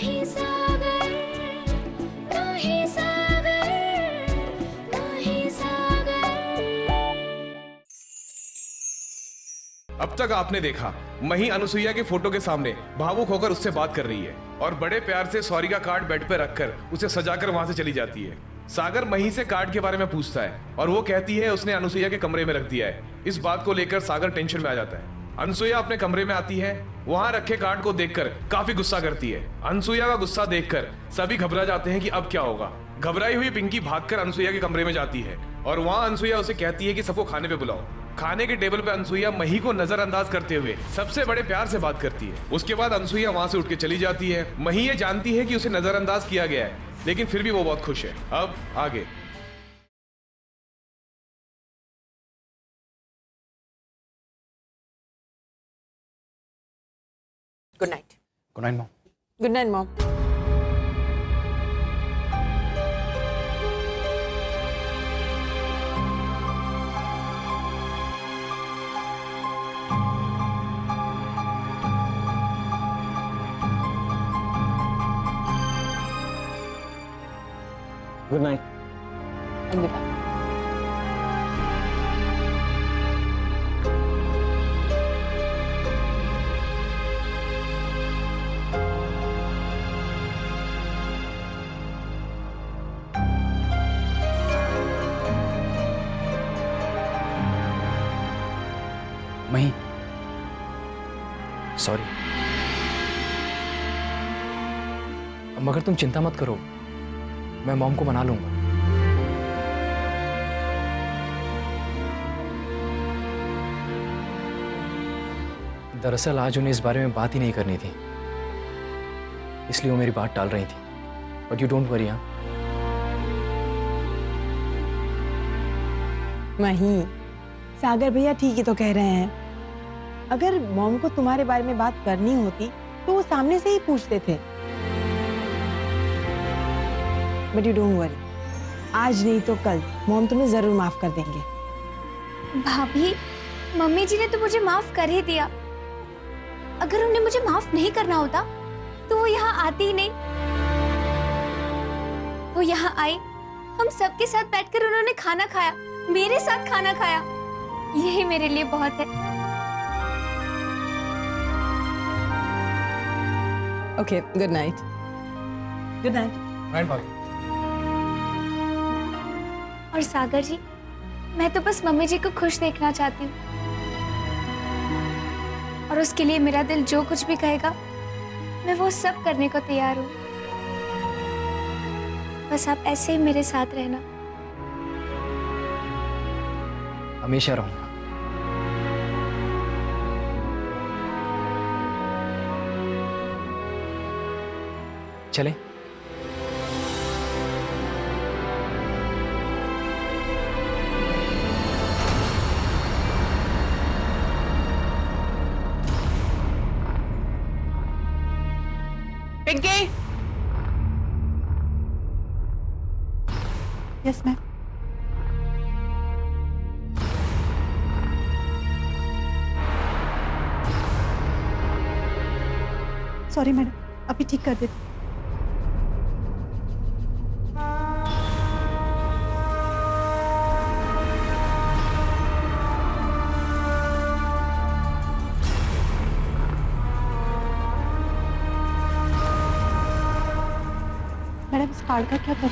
अब तक आपने देखा मही अनुसुईया के फोटो के सामने भावुक होकर उससे बात कर रही है और बड़े प्यार से सॉरी का कार्ड बेड पे रखकर उसे सजाकर वहां से चली जाती है। सागर मही से कार्ड के बारे में पूछता है और वो कहती है उसने अनुसुईया के कमरे में रख दिया है। इस बात को लेकर सागर टेंशन में आ जाता है। अनुसुईया अपने कमरे में आती है, वहां रखे कार्ड को देखकर काफी गुस्सा करती है। अनुसुईया का गुस्सा देखकर सभी घबरा जाते हैं कि अब क्या होगा। घबराई हुई पिंकी भागकर अनुसुईया के कमरे में जाती है और वहां अनुसुईया उसे कहती है कि सबको खाने पे बुलाओ। खाने के टेबल पे अनुसुईया मही को नजरअंदाज करते हुए सबसे बड़े प्यार से बात करती है। उसके बाद अनुसुईया वहां से उठ के चली जाती है। मही ये जानती है कि उसे नजरअंदाज किया गया है, लेकिन फिर भी वो बहुत खुश है। अब आगे। Good night. Good night mom. Good night mom. Good night. मही, सॉरी। मगर तुम चिंता मत करो, मैं मॉम को मना लूंगा। दरअसल आज उन्हें इस बारे में बात ही नहीं करनी थी, इसलिए वो मेरी बात टाल रही थी। But you don't worry. हाँ मही, सागर भैया ठीक ही तो कह रहे हैं। अगर मॉम को तुम्हारे बारे में बात करनी होती तो वो सामने से ही पूछते थे। बट यू डोंट वरी, आज नहीं तो कल मॉम तुम्हें जरूर माफ कर देंगे। भाभी, मम्मी जी ने तो मुझे माफ कर ही दिया। अगर उन्हें मुझे माफ नहीं करना होता तो वो यहाँ आती ही नहीं। वो यहाँ आई, हम सबके साथ बैठकर उन्होंने खाना खाया, मेरे साथ खाना खाया। यही मेरे लिए बहुत है। Okay, good night. Good night. Right भाभी। और सागर जी, मैं तो बस मम्मी जी को खुश देखना चाहती हूँ, और उसके लिए मेरा दिल जो कुछ भी कहेगा मैं वो सब करने को तैयार हूँ। बस आप ऐसे ही मेरे साथ रहना। हमेशा रहूंगा। चले। Pinky. Yes ma'am. Sorry madam, अभी ठीक कर देती। मैडम, इस कार्ड का क्या करूं?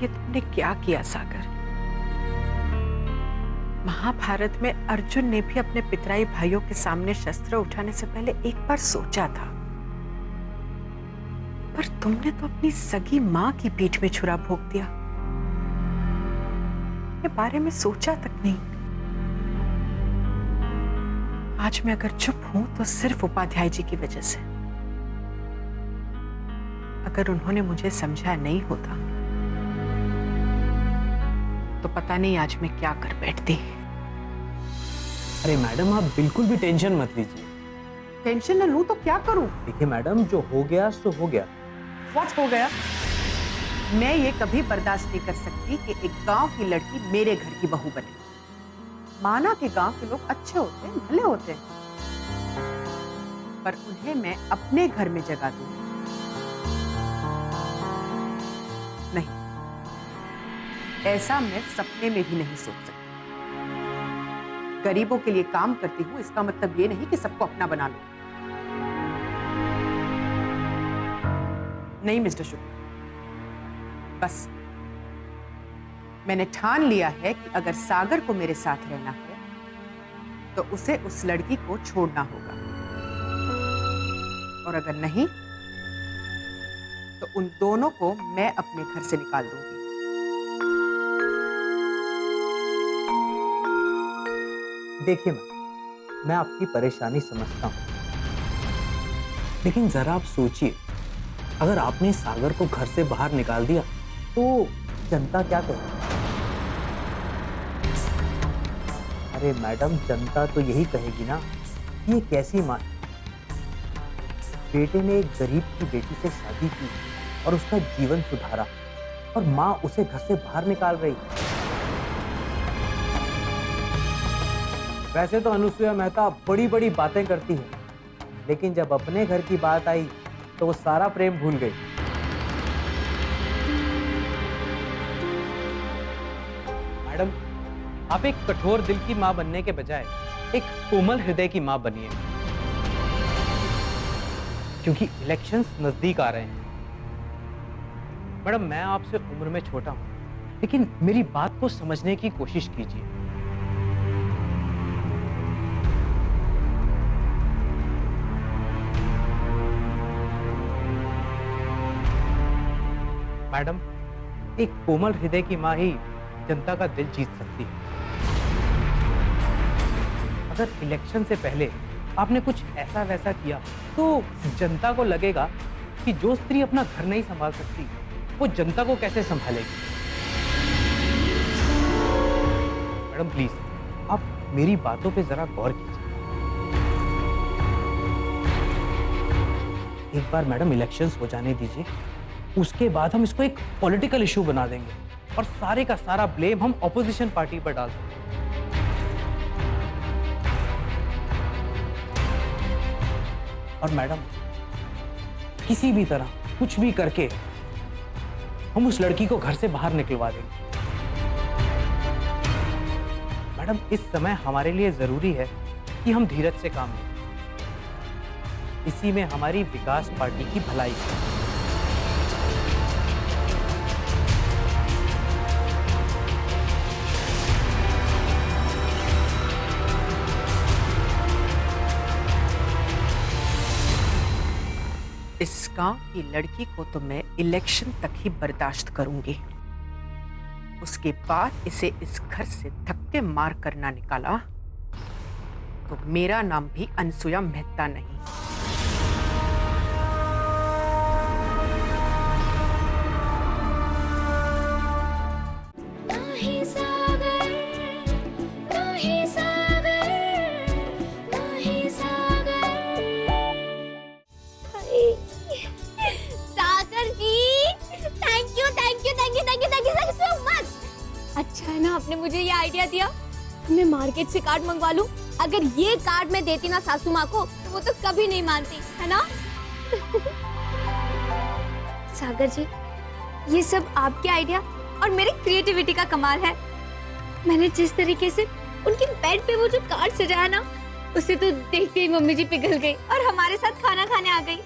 ये तुमने क्या किया सागर? महाभारत में अर्जुन ने भी अपने पितराई भाइयों के सामने शस्त्र उठाने से पहले एक बार सोचा था, पर तुमने तो अपनी सगी मां की पीठ में छुरा भोंक दिया। ये बारे में सोचा तक नहीं। आज मैं अगर चुप हूं तो सिर्फ उपाध्याय जी की वजह से। अगर उन्होंने मुझे समझाया नहीं होता तो पता नहीं आज मैं क्या कर बैठती। अरे मैडम, आप बिल्कुल भी टेंशन मत लीजिए। टेंशन न लूं तो क्या करूं? देखिए मैडम, जो हो गया सो हो गया। व्हाट हो गया? मैं ये कभी बर्दाश्त नहीं कर सकती कि एक गांव की लड़की मेरे घर की बहू बने। माना कि गांव के लोग अच्छे होते हैं, भले होते हैं, पर उन्हें मैं अपने घर में जगह दूं नहीं, ऐसा मैं सपने में भी नहीं सोच सकती। गरीबों के लिए काम करती हूं, इसका मतलब ये नहीं कि सबको अपना बना लो। नहीं मिस्टर शुक्ला, बस मैंने ठान लिया है कि अगर सागर को मेरे साथ रहना है तो उसे उस लड़की को छोड़ना होगा, और अगर नहीं तो उन दोनों को मैं अपने घर से निकाल दूंगी। देखिए मैं आपकी परेशानी समझता हूँ, लेकिन जरा आप सोचिए, अगर आपने सागर को घर से बाहर निकाल दिया तो जनता क्या करेगी? अरे मैडम, जनता तो यही कहेगी ना कि ये कैसी माँ है, बेटे ने एक गरीब की बेटी से शादी की और उसका जीवन सुधारा, और माँ उसे घर से बाहर निकाल रही। वैसे तो अनुसुईया मेहता बड़ी बड़ी बातें करती है, लेकिन जब अपने घर की बात आई तो वो सारा प्रेम भूल गई। मैडम, आप एक कठोर दिल की मां बनने के बजाय एक कोमल हृदय की मां बनिए, क्योंकि इलेक्शंस नजदीक आ रहे हैं। मैडम, मैं आपसे उम्र में छोटा हूं, लेकिन मेरी बात को समझने की कोशिश कीजिए। मैडम, एक कोमल हृदय की मां ही जनता का दिल जीत सकती है। अगर इलेक्शन से पहले आपने कुछ ऐसा वैसा किया तो जनता को लगेगा कि जो स्त्री अपना घर नहीं संभाल सकती वो जनता को कैसे संभालेगी। मैडम प्लीज, आप मेरी बातों पे जरा गौर कीजिए। एक बार मैडम इलेक्शंस हो जाने दीजिए, उसके बाद हम इसको एक पॉलिटिकल इशू बना देंगे और सारे का सारा ब्लेम हम ऑपोजिशन पार्टी पर डाल देंगे। और मैडम, किसी भी तरह कुछ भी करके हम उस लड़की को घर से बाहर निकलवा देंगे। मैडम, इस समय हमारे लिए जरूरी है कि हम धीरज से काम लें। इसी में हमारी विकास पार्टी की भलाई है। इस गांव की लड़की को तो मैं इलेक्शन तक ही बर्दाश्त करूंगी, उसके बाद इसे इस घर से धक्के मार कर ना निकाला तो मेरा नाम भी अनुसुईया मेहता नहीं। अच्छा है ना आपने मुझे ये आइडिया दिया। मैं मार्केट से कार्ड मंगवा लूं। अगर ये कार्ड मैं देती ना सासू माँ को तो वो तो कभी नहीं मानती, है ना? सागर जी, ये सब आपके आइडिया और मेरी क्रिएटिविटी का कमाल है। मैंने जिस तरीके से उनके बेड पे वो जो कार्ड सजाया ना, उसे तो देखते ही मम्मी जी पिघल गई और हमारे साथ खाना खाने आ गई।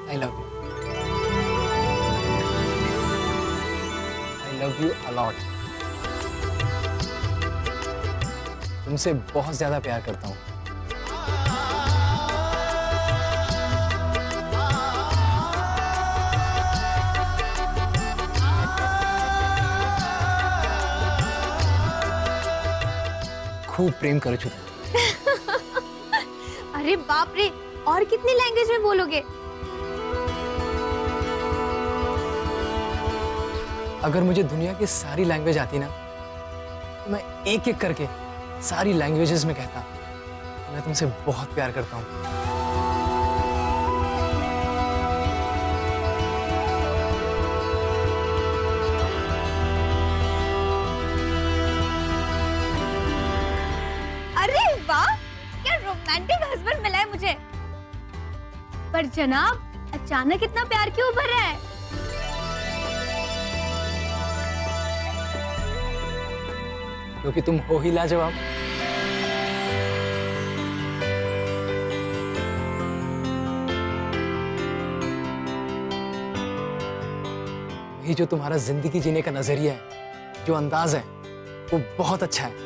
I love you a lot. तुमसे बहुत ज्यादा प्यार करता हूँ। खूब प्रेम कर चुका। अरे बाप रे, और कितनी लैंग्वेज में बोलोगे? अगर मुझे दुनिया की सारी लैंग्वेज आती ना, तो मैं एक एक करके सारी लैंग्वेजेस में कहता मैं तुमसे बहुत प्यार करता हूँ। रोमांटिक हस्बैंड मिला है मुझे। पर जनाब, अचानक इतना प्यार क्यों उभर रहा है? क्योंकि तुम हो ही लाजवाब। ये जो तुम्हारा जिंदगी जीने का नजरिया है, जो अंदाज है, वो बहुत अच्छा है।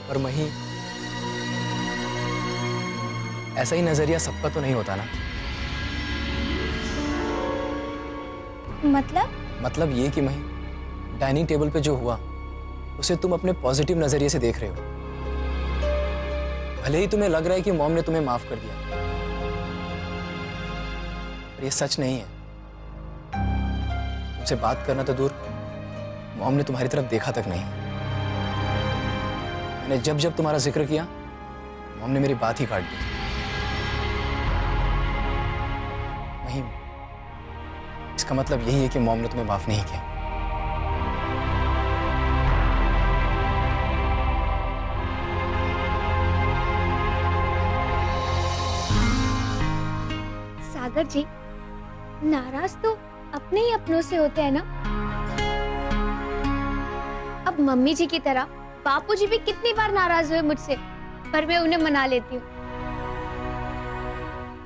पर मही, ऐसा ही नजरिया सबका तो नहीं होता ना। मतलब ये कि मही, डाइनिंग टेबल पे जो हुआ उसे तुम अपने पॉजिटिव नजरिए से देख रहे हो। भले ही तुम्हें लग रहा है कि मॉम ने तुम्हें माफ कर दिया, पर ये सच नहीं है। तुमसे बात करना तो दूर, मॉम ने तुम्हारी तरफ देखा तक नहीं। मैंने जब जब तुम्हारा जिक्र किया, मॉम ने मेरी बात ही काट दी। नहीं, इसका मतलब यही है कि मॉम ने तुम्हें माफ नहीं किया। सागर जी, नाराज तो अपने ही अपनों से होते हैं ना। अब मम्मी जी की तरह बापूजी भी कितनी बार नाराज हुए मुझसे, पर मैं उन्हें मना लेती हूँ।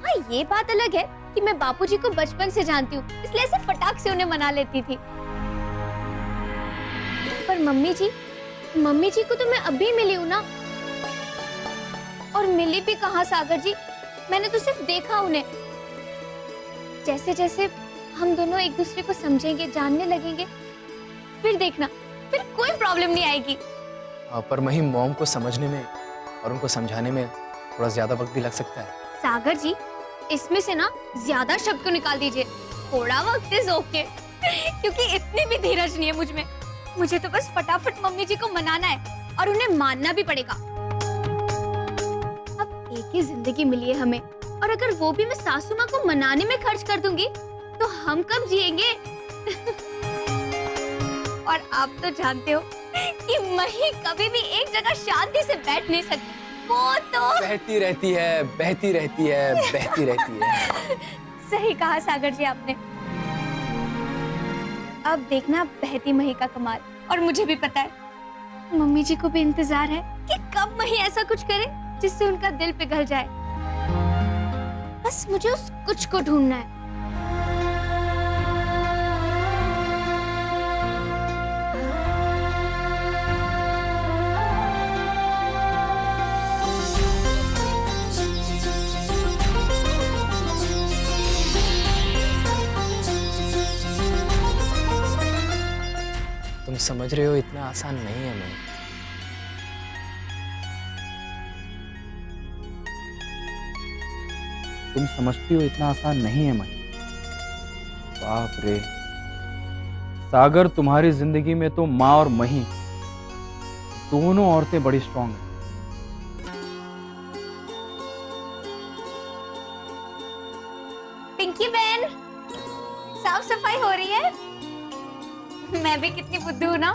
हाँ, ये बात अलग है कि मैं बापूजी को बचपन से जानती हूँ, इसलिए ऐसे फटाक से उन्हें मना लेती थी। पर मम्मी जी को तो मैं अभी मिली हूँ ना। और मिली भी कहाँ सागर जी, मैंने तो सिर्फ देखा उन्हें। जैसे जैसे हम दोनों एक दूसरे को समझेंगे, जानने लगेंगे, फिर देखना, फिर कोई प्रॉब्लम नहीं आएगी। पर मही, मॉम को समझने में और उनको समझाने में थोड़ा ज्यादा वक्त भी लग सकता है। सागर जी, इसमें से ना ज्यादा शब्द को निकाल दीजिए। थोड़ा वक्त इज ओके, क्योंकि इतनी भी धीरज नहीं है मुझ में। मुझे तो बस फटाफट मम्मी जी को मनाना है और उन्हें मानना भी पड़ेगा। अब एक ही जिंदगी मिली है हमें, और अगर वो भी मैं सासू माँ को मनाने में खर्च कर दूंगी, तो हम कब जिएंगे? और आप तो जानते हो कि मही कभी भी एक जगह शांति से बैठ नहीं सकती। वो तो बहती रहती है, बहती रहती है, बहती रहती है। सही कहा सागर जी आपने। अब देखना बहती मही का कमाल। और मुझे भी पता है, मम्मी जी को भी इंतजार है कि कब मही ऐसा कुछ करे जिससे उनका दिल पिघल जाए। बस मुझे उस कुछ को ढूंढना है। तुम समझ रहे हो, इतना आसान नहीं है मैं। तुम समझती हो इतना आसान नहीं है मही। बाप रे सागर, तुम्हारी जिंदगी में तो माँ और मही दोनों औरतें बड़ी स्ट्रांग हैं। पिंकी बहन, साफ सफाई हो रही है? मैं भी कितनी बुद्धू हूँ ना,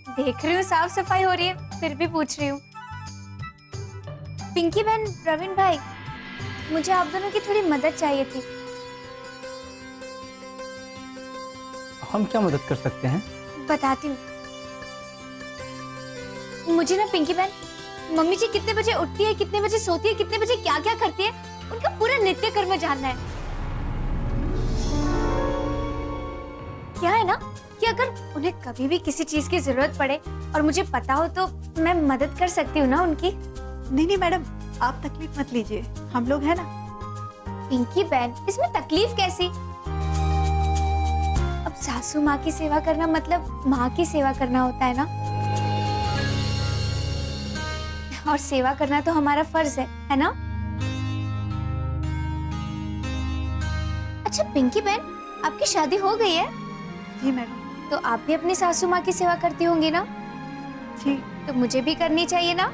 देख रही हूँ साफ सफाई हो रही है, फिर भी पूछ रही हूँ। पिंकी बहन, प्रवीण भाई, मुझे आप दोनों की थोड़ी मदद चाहिए थी। हम क्या मदद कर सकते हैं? बताती हूँ। मुझे ना पिंकी बहन, मम्मी जी कितने बजे उठती है, कितने बजे सोती है, कितने बजे क्या क्या करती है, उनका पूरा नित्य कर्म जानना है। क्या है ना कि अगर उन्हें कभी भी किसी चीज की जरूरत पड़े और मुझे पता हो, तो मैं मदद कर सकती हूँ ना उनकी। नहीं मैडम, आप तकलीफ मत लीजिए, हम लोग हैं ना। पिंकी बहन, इसमें तकलीफ कैसी? अब सासू माँ की सेवा करना मतलब माँ की सेवा करना होता है ना। और सेवा करना तो हमारा फर्ज है ना? अच्छा पिंकी बहन, आपकी शादी हो गई है? जी मैडम। तो आप भी अपनी सासू माँ की सेवा करती होंगी ना? जी। तो मुझे भी करनी चाहिए ना?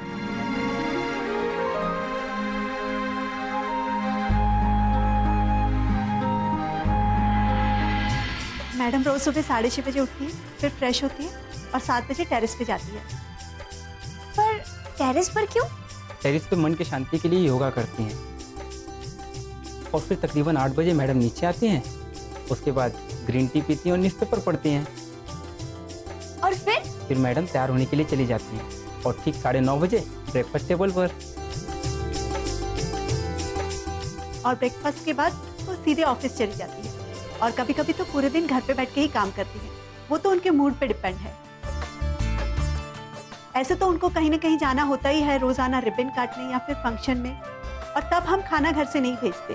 मैडम रोज सुबह 6:30 बजे उठती है, फिर फ्रेश होती है और 7 बजे टेरेस पे जाती है। पर टेरेस पर क्यों? टेरिस पे मन की शांति के लिए योगा करती हैं और फिर तकरीबन 8 बजे मैडम नीचे आती हैं। उसके बाद ग्रीन टी पीती हैं और न्यूज़पेपर पढ़ती हैं। और फिर मैडम तैयार होने के लिए चली जाती हैं और ठीक 9:30 बजे ब्रेकफास्ट टेबल पर। और ब्रेकफास्ट के बाद वो सीधे ऑफिस चली जाती है और कभी कभी तो पूरे दिन घर पे बैठ के ही काम करती है। वो तो उनके मूड पे डिपेंड है। ऐसे तो उनको कहीं ना कहीं जाना होता ही है, रोजाना रिबन काटने या फिर फंक्शन में, और तब हम खाना घर से नहीं भेजते।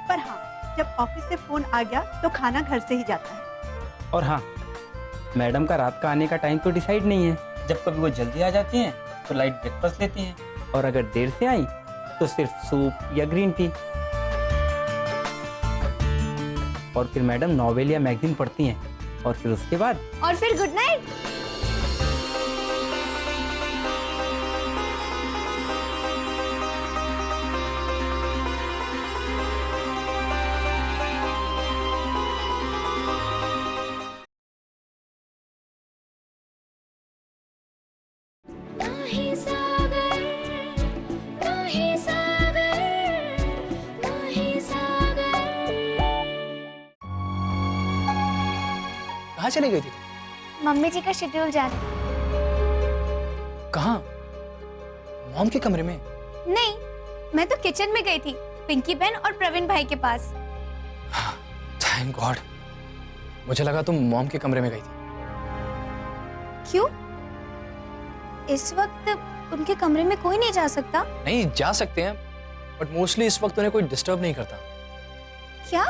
पर हाँ, जब ऑफिस से फोन आ गया तो खाना घर से ही जाता है। और हाँ, मैडम का रात का आने का टाइम तो डिसाइड नहीं है। जब कभी वो जल्दी आ जाती हैं तो लाइट ब्रेकफास्ट लेती हैं और अगर देर से आई तो सिर्फ सूप या ग्रीन टी। और फिर मैडम नॉवेल या मैगजीन पढ़ती हैं और फिर उसके बाद गुड नाइट। कहाँ चली गई थी? मम्मी जी का शेड्यूल जान। कहाँ? मॉम के कमरे में? नहीं, मैं तो किचन में गई थी, पिंकी बहन और प्रवीण भाई के पास। थैंक गॉड, मुझे लगा तुम मॉम के कमरे में गई थी। क्यों? इस वक्त उनके कमरे में कोई नहीं जा सकता? नहीं, जा सकते हैं, बट मोस्टली इस वक्त उन्हें कोई डिस्टर्ब नहीं करता। क्या?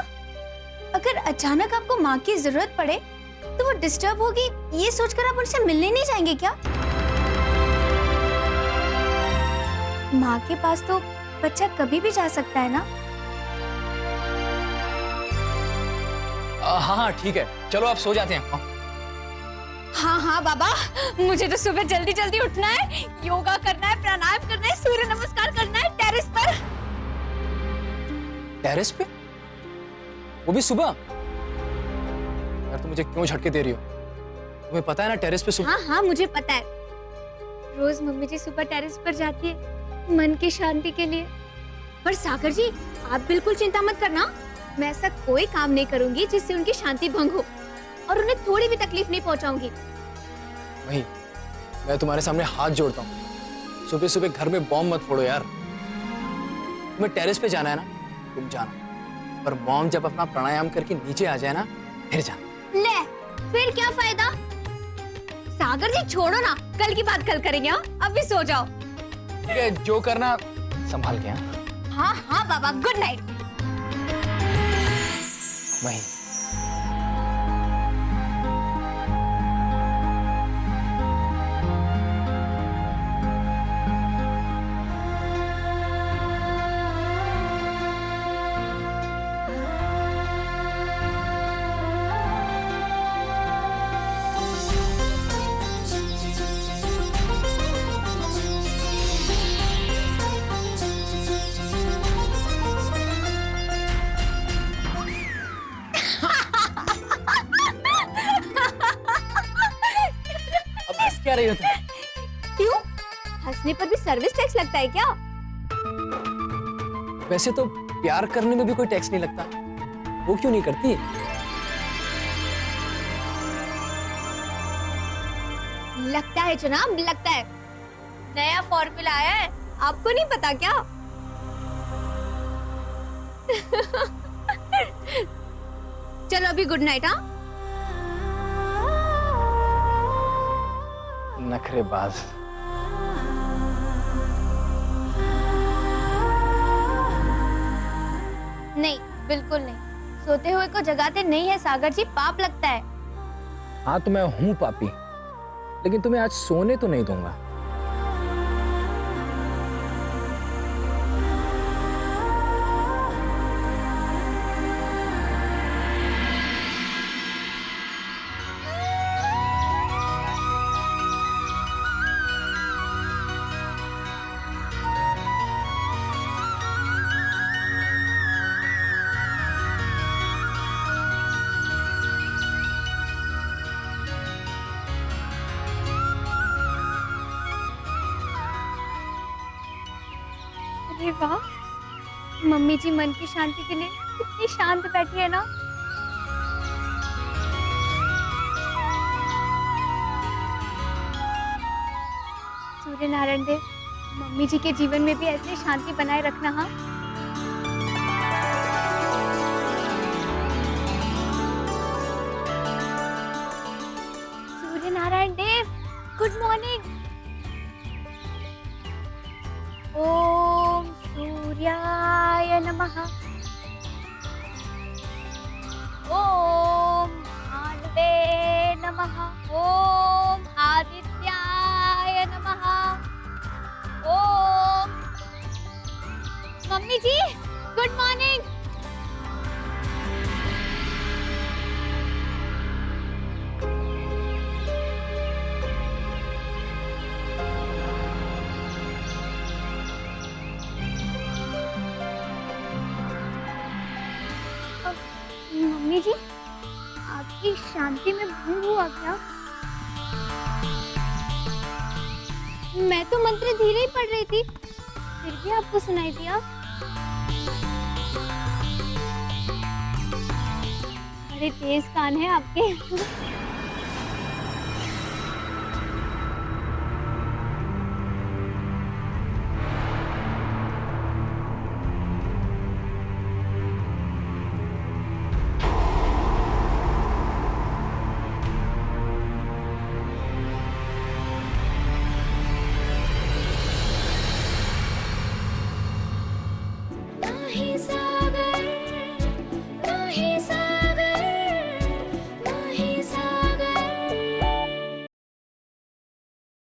अगर अचानक आपको माँ की जरूरत पड़े तो वो डिस्टर्ब होगी, ये सोचकर आप उनसे मिलने नहीं जाएंगे क्या? माँ के पास तो बच्चा कभी भी जा सकता है ना? हाँ हाँ ठीक है, चलो आप सो जाते हैं। हाँ हाँ बाबा, मुझे तो सुबह जल्दी जल्दी उठना है, योगा करना है, प्राणायाम करना है, सूर्य नमस्कार करना है टेरेस पर। टेरेस पे? वो भी सुबह? यार तुम मुझे क्यों झटके दे रही हो? तुम्हें पता है ना टेरेस पे सुबह। हाँ हाँ मुझे पता है, रोज मम्मी जी सुबह टेरेस पर जाती है मन की शांति के लिए। पर सागर जी, आप बिल्कुल चिंता मत करना, मैं ऐसा कोई काम नहीं करूंगी जिससे उनकी शांति भंग हो, और उन्हें थोड़ी भी तकलीफ नहीं पहुंचाऊंगी। वही, मैं तुम्हारे सामने हाथ जोड़ता हूँ, सुबह सुबह घर में बॉम्ब मत फोड़ो यार। तुम्हें टेरेस पे जाना है ना, तुम जाना, पर मॉम जब अपना प्राणायाम करके नीचे आ जाए ना, फिर जाना। ले, फिर क्या फायदा? सागर जी छोड़ो ना, कल की बात कल करेंगे। हाँ, अभी सो जाओ। ठीक है, जो करना संभाल के। हाँ हाँ बाबा, गुड नाइट। वही। क्या रही हो तुम? क्यों? हंसने पर भी सर्विस टैक्स लगता है क्या? वैसे तो प्यार करने में भी कोई टैक्स नहीं लगता, वो क्यों नहीं करती? लगता है जनाब, लगता है। नया फॉर्मूला आया है, आपको नहीं पता क्या? चलो अभी गुड नाइट। हाँ, नखरेबाज। नहीं, बिल्कुल नहीं, सोते हुए को जगाते नहीं है सागर जी, पाप लगता है। हाँ तो मैं हूँ पापी, लेकिन तुम्हें आज सोने तो नहीं दूंगा। अरे वाह, मम्मी जी मन की शांति के लिए कितनी शांत बैठी है ना। सूर्य नारायण देव, मम्मी जी के जीवन में भी ऐसे शांति बनाए रखना। हाँ, सूर्य नारायण देव, गुड मॉर्निंग। ओम सूर्याय नमः। ओम भानुवे नमः। ओम आदित्याय नमः। ओम मम्मी जी, गुड मॉर्निंग। मम्मी जी, आपकी शांति में भंग हुआ क्या? मैं तो मंत्र धीरे ही पढ़ रही थी, फिर भी आपको सुनाई दिया। बड़े तेज कान हैं आपके।